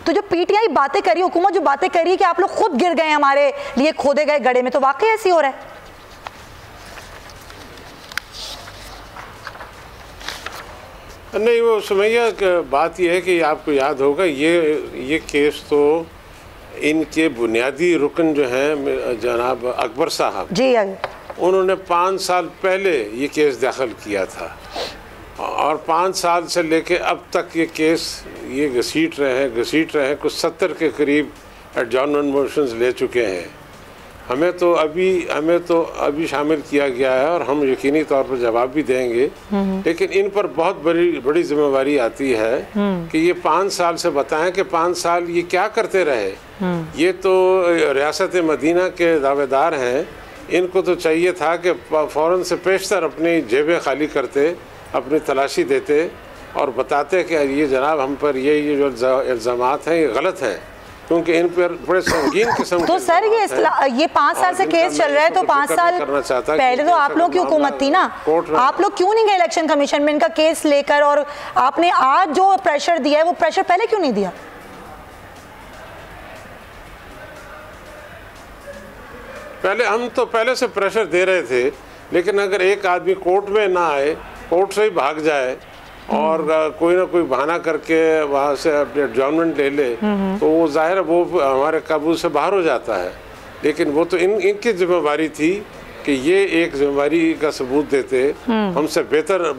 तो जो पीटीआई बातें करी, हुकूमत जो बातें करी कि आप लोग खुद गिर गए हमारे लिए खोदे गए गड्ढे में, तो वाकई ऐसी हो रहा है? नहीं, वो सुमैया बात यह है कि आपको याद होगा ये केस तो इनके बुनियादी रुकन जो हैं जनाब अकबर साहब जी, उन्होंने 5 साल पहले ये केस दाखिल किया था और 5 साल से लेके अब तक ये केस ये घसीट रहे हैं। कुछ 70 के करीब एडजॉर्नमेंट मोशंस ले चुके हैं। हमें तो अभी शामिल किया गया है और हम यकीनी तौर पर जवाब भी देंगे, लेकिन इन पर बहुत बड़ी जिम्मेवारी आती है कि ये 5 साल से बताएं कि 5 साल ये क्या करते रहे। ये तो रियासत मदीना के दावेदार हैं, इनको तो चाहिए था कि फ़ौरन से पेशतर अपनी जेबें खाली करते, अपनी तलाशी देते और बताते कि ये जनाब हम पर ये जो इल्ज़ामात हैं ये गलत हैं, क्योंकि इन पर बड़े संगीन किस्म तो सर ये 5 साल से केस चल रहा है, तो 5 साल पहले तो आप लोग की हुकूमत थी ना, आप लोग क्यों नहीं गए इलेक्शन कमीशन में इनका केस लेकर? और आपने आज जो प्रेशर दिया है वो प्रेशर पहले क्यों नहीं दिया? हम तो पहले से प्रेशर दे रहे थे, लेकिन अगर एक आदमी कोर्ट में ना आए, कोर्ट से ही भाग जाए और कोई ना कोई बहाना करके वहाँ से अपने एडजॉर्नमेंट ले ले, तो वो जाहिर है वो हमारे काबू से बाहर हो जाता है। लेकिन वो तो इनकी जिम्मेवारी थी कि ये एक जिम्मेवारी का सबूत देते, हमसे बेहतर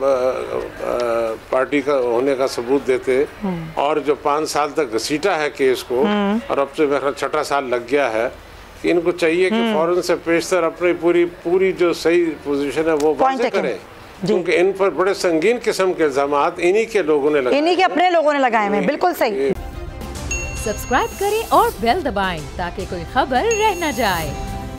पार्टी का होने का सबूत देते, और जो 5 साल तक घसीटा है केस को और अब से मेरा 6ठा साल लग गया है, कि इनको चाहिए कि फ़ौरन से पेशतर अपनी पूरी जो सही पोजीशन है वो वाज़ेह करें, क्योंकि इन पर बड़े संगीन किस्म के इल्ज़ामात इन्हीं के लोगों ने लगाए, इन्हीं के अपने लोगों ने लगाए हैं। बिल्कुल सही। सब्सक्राइब करें और बेल दबाएं ताकि कोई खबर रह न जाए।